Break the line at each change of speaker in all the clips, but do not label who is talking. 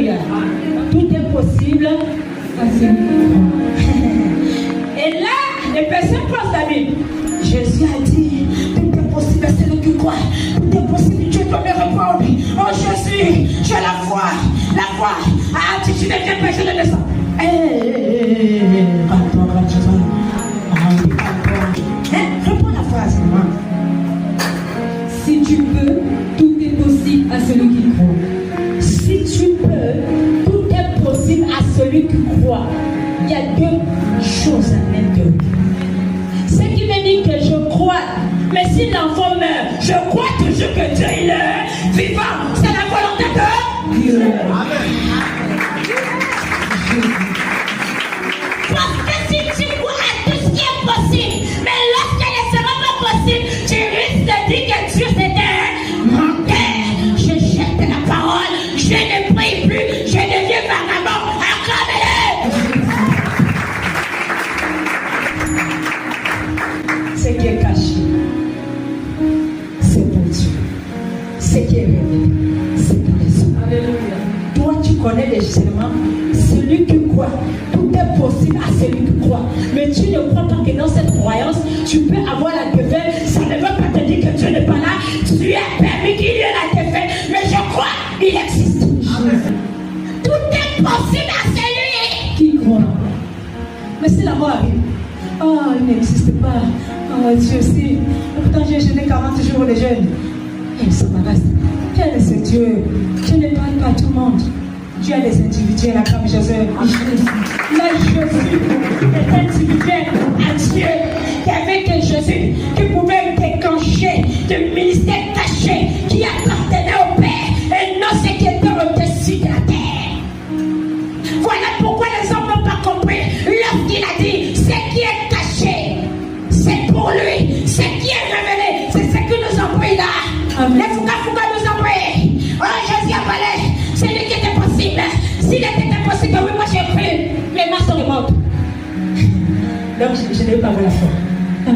Alléluia. Tout est possible à celui qui croit. Et là, les personnes pensent à lui. Jésus a dit, tout est possible à celui qui croit. Tout est possible, Dieu doit me répondre. Oh Jésus, j'ai la foi. La foi. Ah, tu ne viens pas, je le descends. Réponds la phrase, moi.
Si tu peux, tout est possible à celui qui croit.
Si tu peux, tout est possible à celui qui croit. Il y a deux choses à mettre. Ce qui me dit que je crois, mais si l'enfant meurt, je crois toujours que Dieu il est vivant. C'est la volonté de Dieu. Parce que si tu crois à tout ce qui est possible, mais lorsqu'elle ne sera pas possible, tu risques de dire que Dieu c'était menteur. Je jette la parole, je ne prie plus, je deviens vagabond. Acclamez-le. Ce qui est caché, c'est pour Dieu. Ce qui est révélé, c'est pour les hommes. Alléluia. Toi, tu connais les gisements. Celui qui croit, tout est possible à celui qui croit. Mais tu ne crois pas que dans cette croyance, tu peux avoir la défaite. Ça ne veut pas te dire que Dieu n'est pas là. Tu es permis qu'il y ait la défaite. Mais je crois, il existe. Tout est possible à celui qui croit. Mais si la mort arrive, oh, il n'existe pas. Oh, Dieu, si. Pourtant, j'ai jeûné 40 jours de jeûne. Il s'embarrasse. Quel est ce Dieu? Dieu ne parle pas à tout le monde. Dieu a des individuels comme Jésus. Là, Jésus est individuel à Dieu. Il y avait que Jésus qui pouvait déclencher de ministère caché qui appartenait au Père et non ce qui était au-dessus de la terre. Voilà pourquoi les hommes n'ont pas compris. Lorsqu'il a dit ce qui est caché, c'est pour lui. Ce qui est révélé, c'est ce que nous envoie là. Les Fouga nous envoient. Oh, Jésus a parlé. C'est lui qui était possible. S'il était impossible, oui, moi j'ai cru. Les mains sont mortes. Donc, je n'ai pas vu la foi.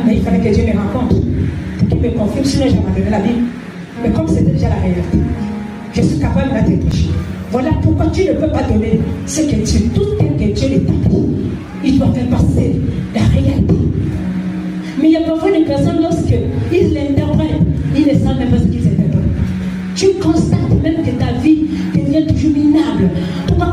Mais il fallait que Dieu me rencontre. Qu'il me confirme, sinon je m'en donné la Bible. Mais comme c'était déjà la réalité, je suis capable d'être touché. Voilà pourquoi tu ne peux pas donner ce que Dieu, tout ce que Dieu l'établit. Il doit faire passer la réalité. Mais il y a parfois des personnes, lorsqu'ils l'interprètent, ils ne savent même pas ce qu'ils interprètent. Tu constates même que ta vie devient toujours minable. Pourquoi